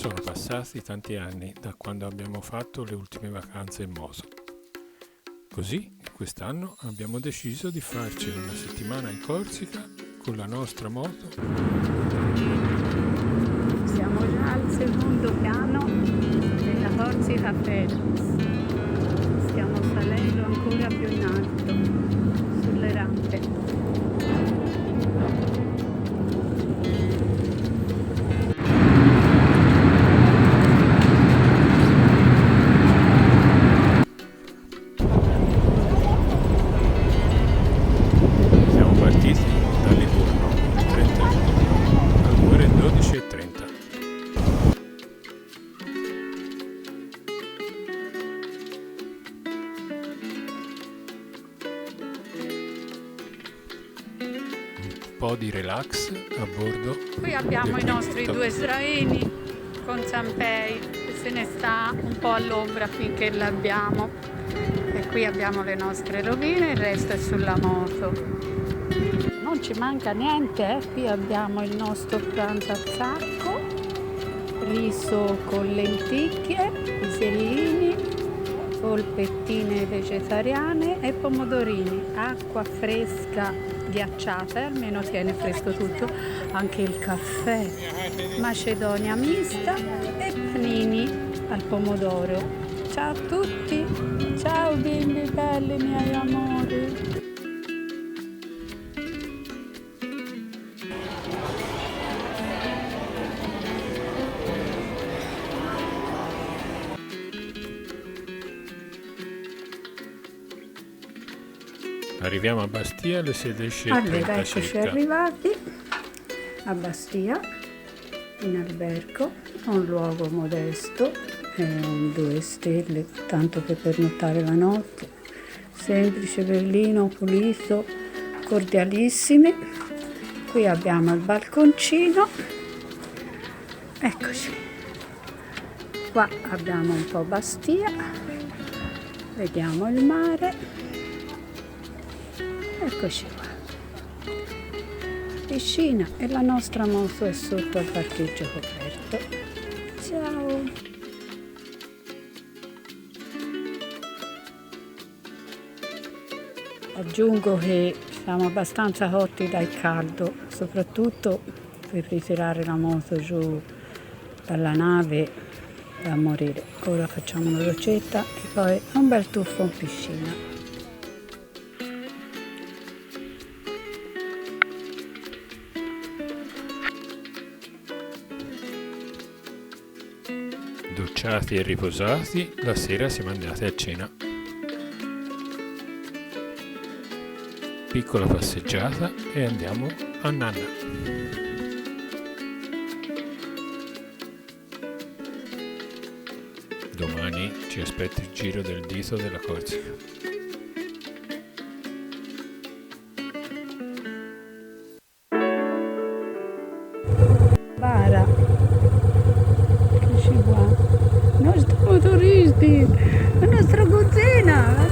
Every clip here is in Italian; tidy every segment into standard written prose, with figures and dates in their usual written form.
Sono passati tanti anni da quando abbiamo fatto le ultime vacanze in Moso. Così, quest'anno abbiamo deciso di farci una settimana in Corsica con la nostra moto. Siamo già al secondo piano della Corsica Felix. Stiamo salendo ancora più in alto, sulle rampe. Siamo partiti da Livorno il 30 giugno alle ore 12:30. Un po' di relax a bordo. Qui abbiamo i nostri due sdraini con Sanpei che se ne sta un po' all'ombra finché l'abbiamo. E qui abbiamo le nostre rovine, il resto è sulla moto. Non ci manca niente, Qui abbiamo il nostro pranzo al sacco, riso con lenticchie, pisellini, polpettine vegetariane e pomodorini, acqua fresca ghiacciata, almeno tiene fresco tutto, anche il caffè, macedonia mista e panini al pomodoro. Ciao a tutti, ciao bimbi belli miei amori. Arriviamo a Bastia alle 16:30 Allora, eccoci circa. arrivati a Bastia, in albergo, un luogo modesto, è un 2 stelle, tanto che pernottare la notte, semplice, bellino, pulito, cordialissimi. Qui abbiamo il balconcino, eccoci, qua abbiamo un po' Bastia, vediamo il mare. Eccoci qua, piscina e la nostra moto è sotto al parcheggio coperto. Ciao! Aggiungo che siamo abbastanza cotti dal caldo, soprattutto per ritirare la moto giù dalla nave da morire. Ora facciamo una docetta e poi un bel tuffo in piscina. Docciati e riposati, la sera siamo andati a cena. Piccola passeggiata e andiamo a Nanna. Domani ci aspetta il giro del dito della Corsica. Bara, eccoci qua, i nostri motoristi, la nostra cuzzina,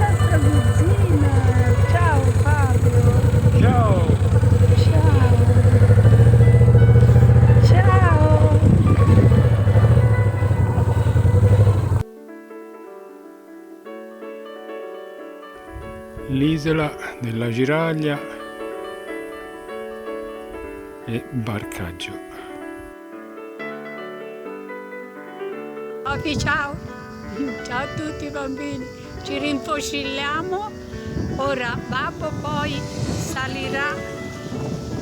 ciao Fabio, Ciao! ciao, L'isola della Giraglia e Barcaggio. Papi, ciao, ciao a tutti bambini, ci rinfocilliamo, ora babbo poi salirà,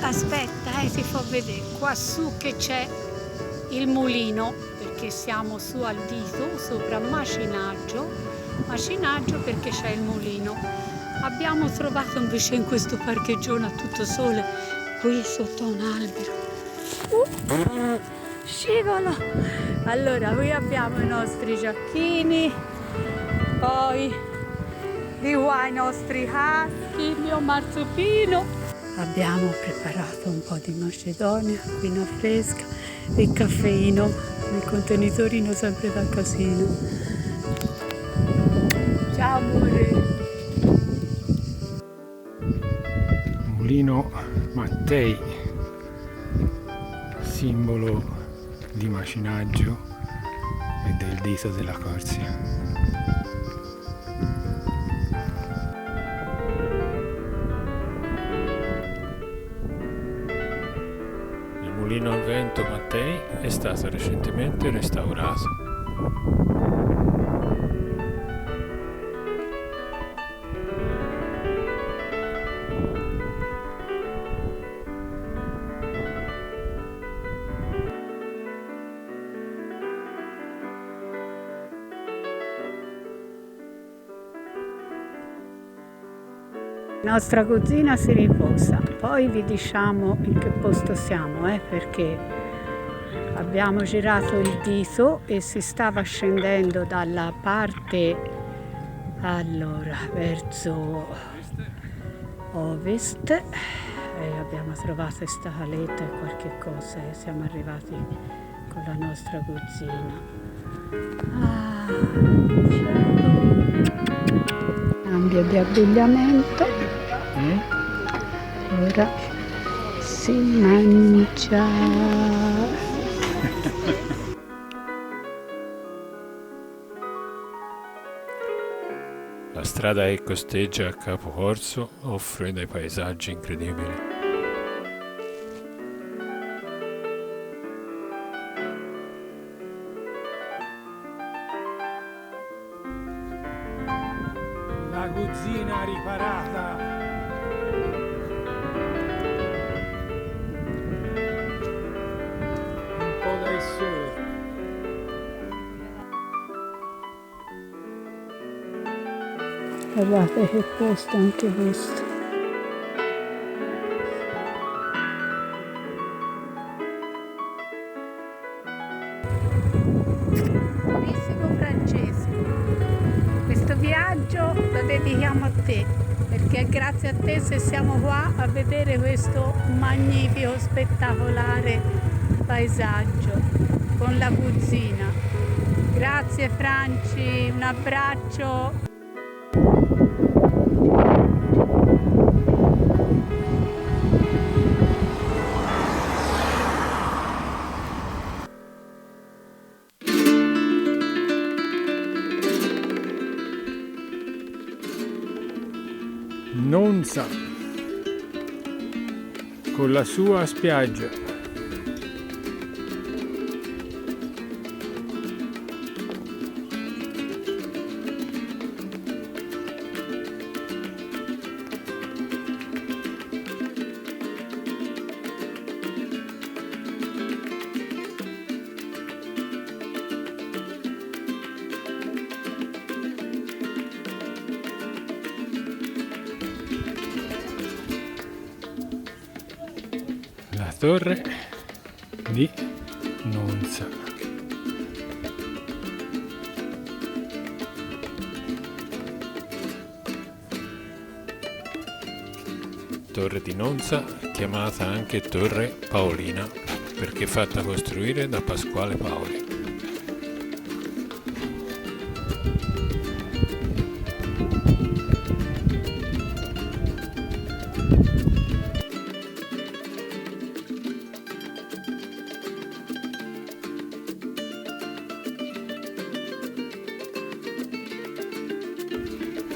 aspetta ti fa vedere, qua su che c'è il mulino, perché siamo su al dito, sopra Macinaggio perché c'è il mulino. Abbiamo trovato invece in questo parcheggione a tutto sole, qui sotto un albero. Scivolo! Allora, qui abbiamo i nostri giacchini, poi di qua i nostri caschi, il mio marzupino. Abbiamo preparato un po' di macedonia, acquina fresca e caffeino, nel contenitorino sempre da casino. Ciao amore! Mulino Mattei, simbolo di macinaggio e del dito della Corsica. Il mulino a vento Mattei è stato recentemente restaurato. La nostra cugina si riposa, poi vi diciamo in che posto siamo, perché abbiamo girato il dito e si stava scendendo dalla parte, verso ovest, e abbiamo trovato questa caletta e qualche cosa e siamo arrivati con la nostra cugina. Cambio di abbigliamento. Ora si mangia. La strada che costeggia a Capo Corso offre dei paesaggi incredibili. La cucina riparata. Un po' dal sole. Guardate che posto anche questo. Carissimo Francesco, questo viaggio lo dedichiamo a te, perché è grazie a te se siamo qua a vedere questo magnifico, spettacolare paesaggio con la cugina. Grazie Franci, un abbraccio. Nonza con la sua spiaggia. La torre di Nonza. Torre di Nonza, chiamata anche Torre Paolina, perché fatta costruire da Pasquale Paoli.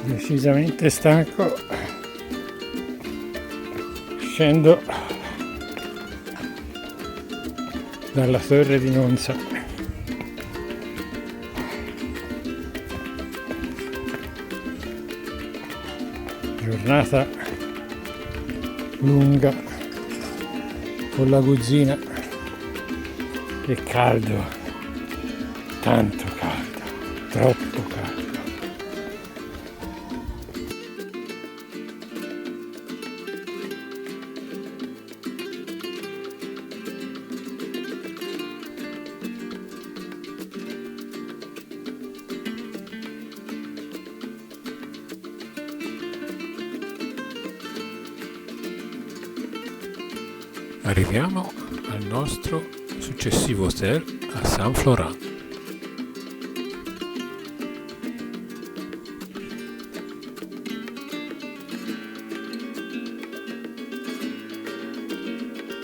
Decisamente stanco, scendo dalla torre di Nonza. Giornata lunga con la cugina. Che caldo, tanto caldo, troppo caldo. Arriviamo al nostro successivo hotel a Saint Florent.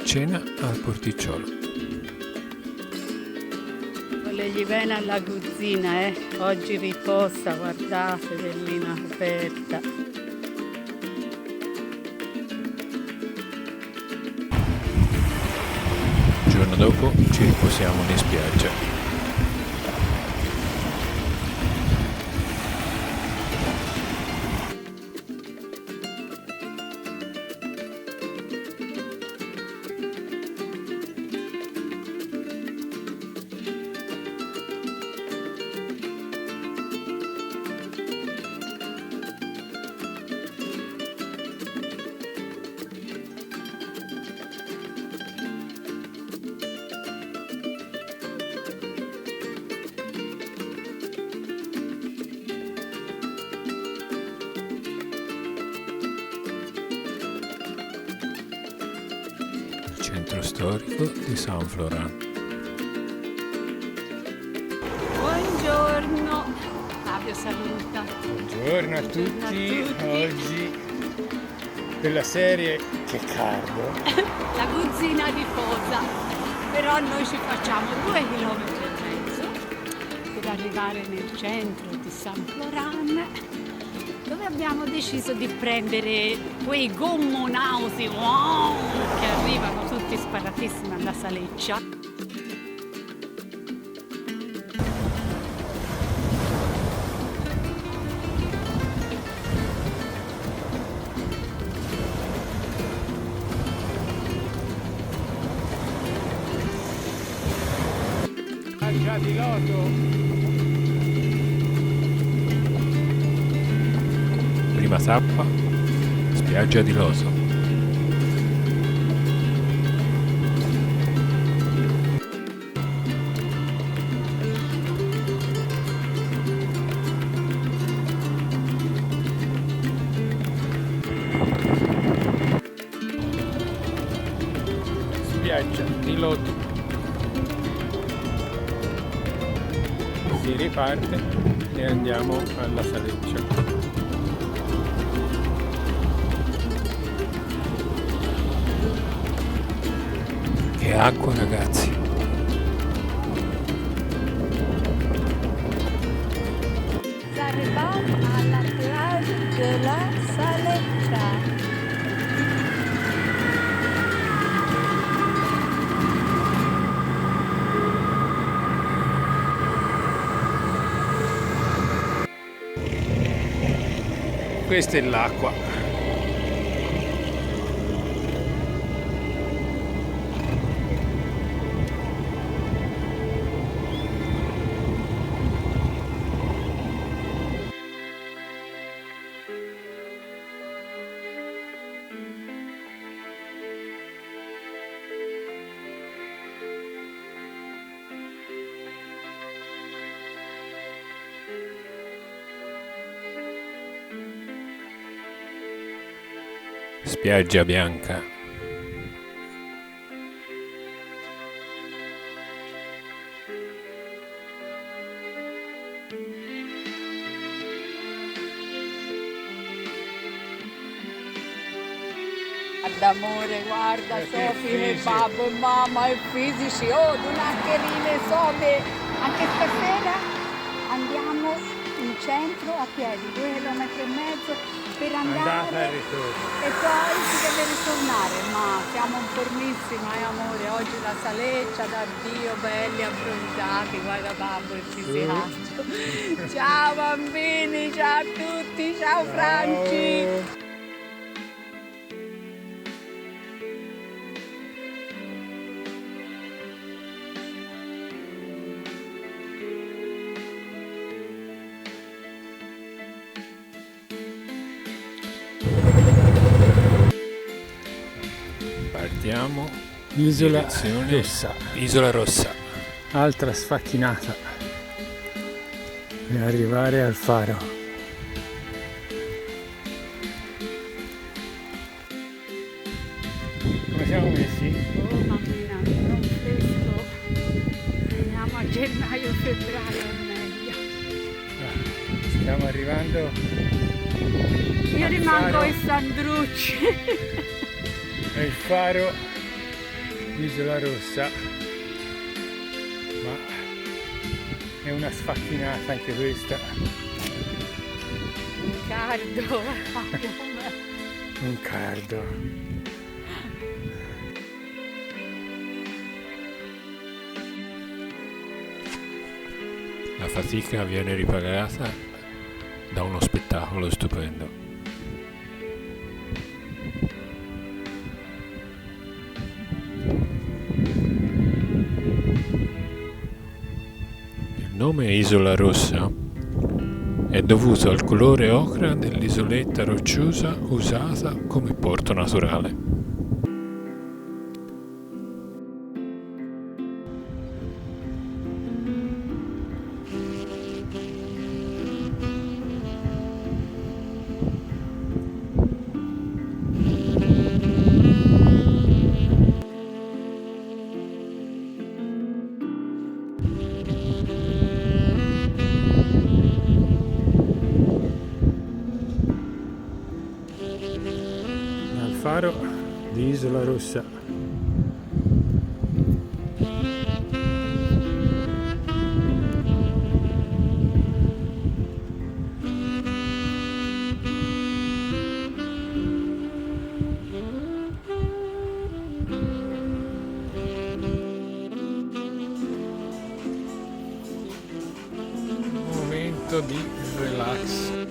Cena al porticciolo. le gli viene alla cucina, oggi riposa, guardate, bellina aperta. Il giorno dopo ci riposiamo in spiaggia. Centro storico di San Florent. Buongiorno, Fabio saluta. Buongiorno a tutti. Oggi per la serie Che caldo. La cucina riposa, però noi ci facciamo 2,5 km per arrivare nel centro di San Florent, dove abbiamo deciso di prendere quei gommonausi wow, che arrivano tutti sparatissimi alla Saleccia. Spiaggia di Loso. Prima tappa, spiaggia di Loso. Spiaggia di Loso. Si riparte e andiamo alla Saleccia. Che acqua, ragazzi! Arriviamo alla plage della Saleccia. Questa è l'acqua. Spiaggia bianca. D'amore, guarda Sofì e fisici. babbo e mamma e fisici, dunaccherine sobe. Anche stasera andiamo in centro a piedi, 2,5 km per Andata e andare ritorno. e poi si deve ritornare, ma siamo in formissima, amore, oggi la Saleccia, da Dio, belli abbronzati, guarda babbo e fisicato. Ciao bambini, ciao a tutti, ciao Franci. Partiamo. Isola Direzione Rossa. Isola Rossa. Altra sfacchinata per arrivare al faro. Come siamo messi? Oh mammina, non fresco. Andiamo a gennaio, febbraio è meglio. Stiamo arrivando. Io al rimango faro. ai Sandrucci. È il faro Isola Rossa, ma È una sfacchinata anche questa. Un cardo. Un cardo. La fatica viene ripagata da uno spettacolo stupendo. Il nome Isola Rossa è dovuto al colore ocra dell'isoletta rocciosa usata come porto naturale. Al faro di Isola Rossa. Momento di relax.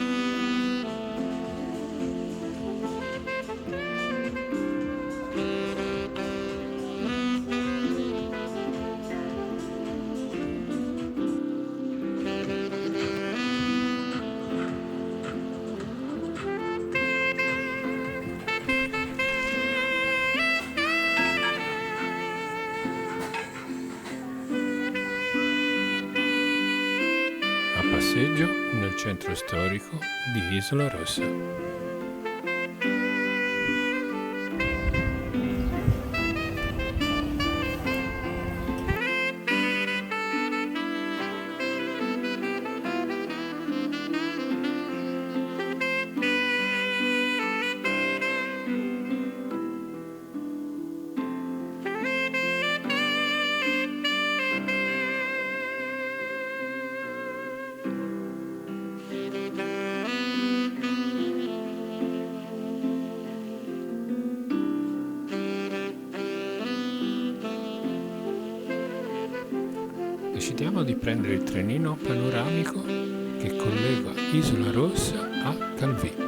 Passeggio nel centro storico di Isola Rossa. Decidiamo di prendere il trenino panoramico che collega Isola Rossa a Calvi.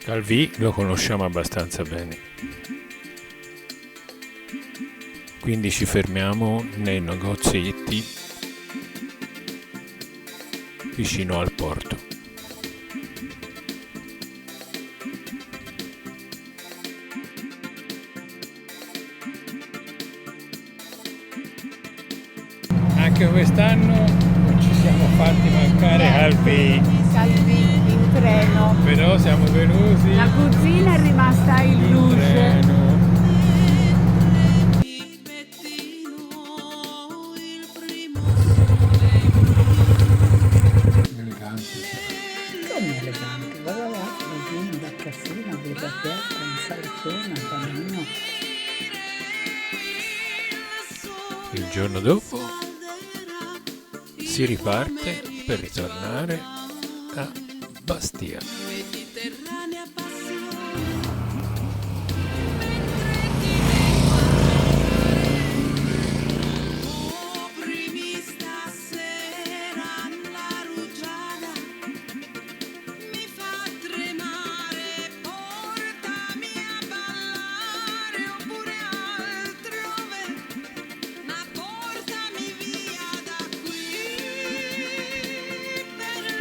Calvi lo conosciamo abbastanza bene, quindi ci fermiamo nei negozietti vicino al porto. Anche quest'anno non ci siamo fatti mancare Calvi, In treno. però siamo venuti La cugina è rimasta in in luce. treno. Come elegante, guarda là, bambino da cassina, vita aperta, in salsona, panino. Il giorno dopo si riparte per ritornare a Bastia.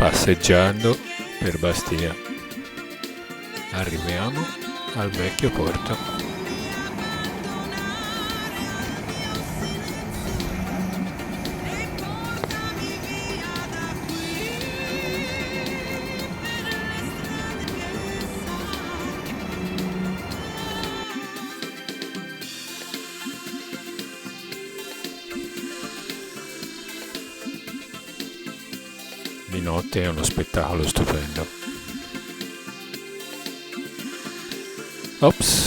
passeggiando per Bastia. Arriviamo al vecchio porto. Di notte è uno spettacolo stupendo. Ops.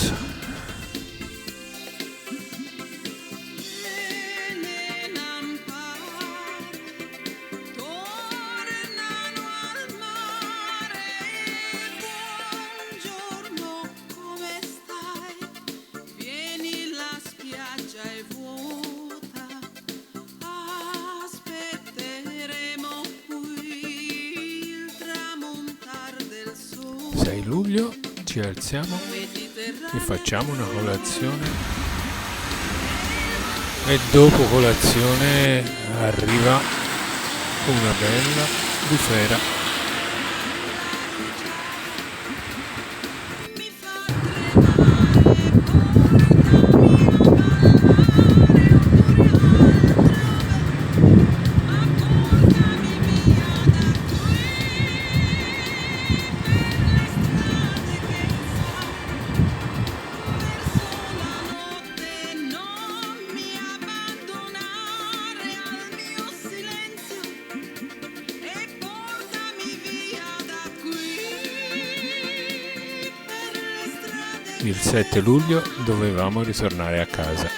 Luglio ci alziamo e facciamo una colazione e dopo colazione arriva una bella bufera. Il 7 luglio dovevamo ritornare a casa.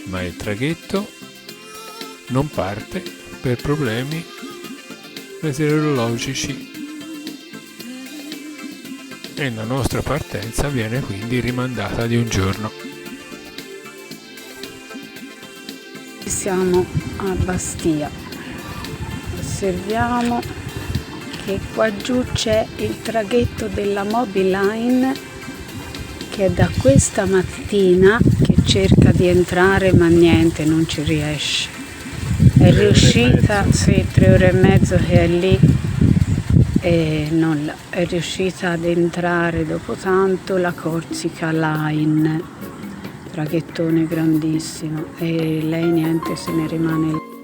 Ma il traghetto non parte per problemi meteorologici e la nostra partenza viene quindi rimandata di un giorno. Siamo a Bastia, osserviamo che qua giù c'è il traghetto della Mobiline che è da questa mattina che cerca di entrare ma niente, non ci riesce. È riuscita, sì, 3 ore e mezzo che è lì e non è riuscita ad entrare dopo tanto la Corsica Line. Traghettone grandissimo e lei niente, se ne rimane lì.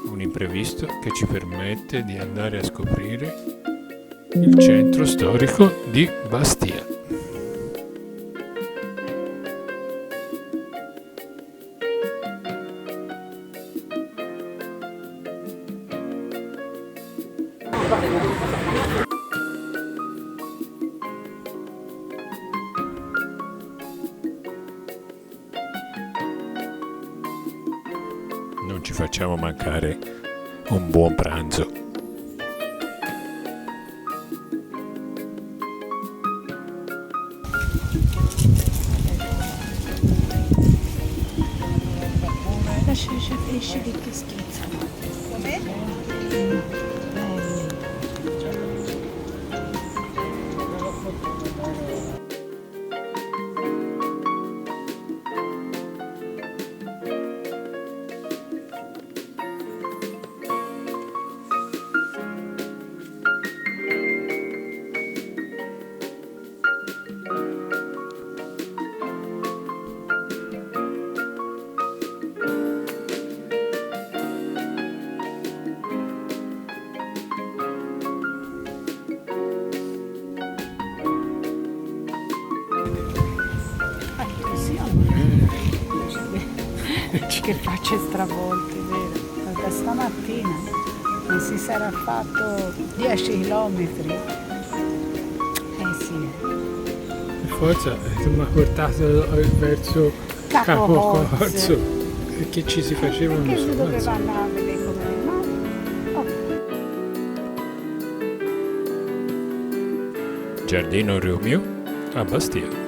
Un imprevisto che ci permette di andare a scoprire il centro storico di Bastia. Non ci facciamo mancare un buon pranzo. Lascia pesce che schizzano. Che facce stravolte, vero? Da stamattina non si sarà fatto 10 chilometri. Sì. Per forza mi ha portato verso Capocorso perché ci si facevano perché si doveva andare a vedere come rimane. Giardino Romeo a Bastia.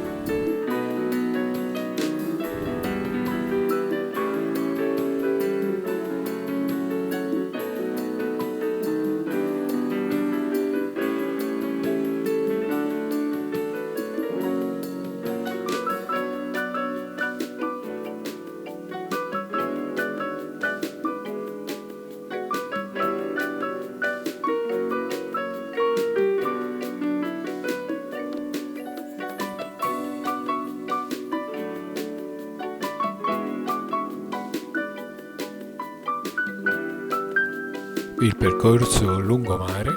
il percorso lungomare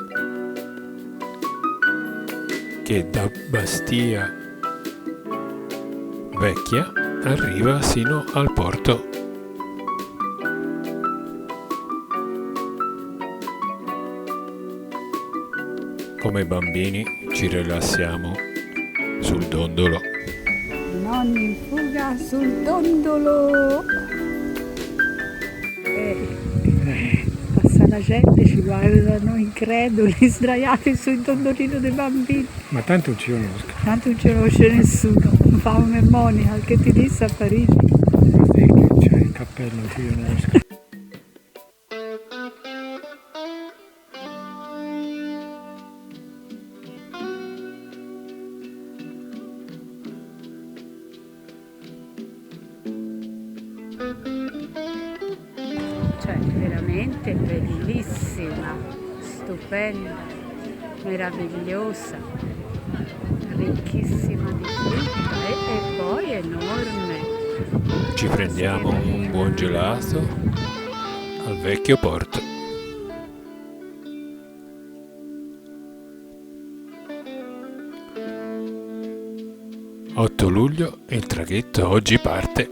che da Bastia Vecchia arriva sino al porto. Come bambini ci rilassiamo sul dondolo. Nonni in fuga sul dondolo. Passa la gente, ci guardano increduli, sdraiati sul dondolino dei bambini. Ma tanto non ci conosco. Tanto non ci conosce nessuno. Fa un memoria che ti disse a Parigi. C'è il cappello, non ci conosco. Cioè, veramente bellissima, stupenda, meravigliosa, ricchissima di frutta e poi enorme. Ci prendiamo un buon gelato al vecchio porto. «8 luglio e il traghetto oggi parte».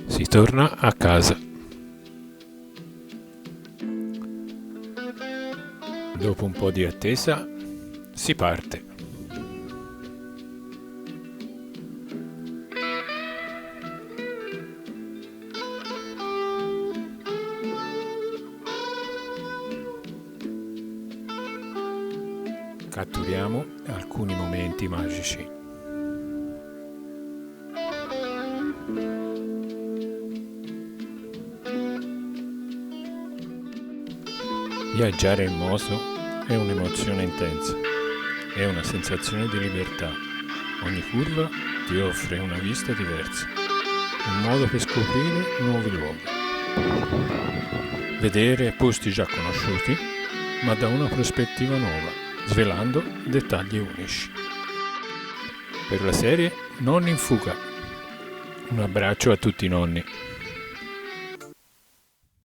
Si torna a casa. Dopo un po' di attesa, si parte. Catturiamo alcuni momenti magici. Viaggiare in moto è un'emozione intensa, è una sensazione di libertà. Ogni curva ti offre una vista diversa, un modo per scoprire nuovi luoghi. Vedere posti già conosciuti, ma da una prospettiva nuova, svelando dettagli unici. Per la serie Nonni in fuga. Un abbraccio a tutti i nonni.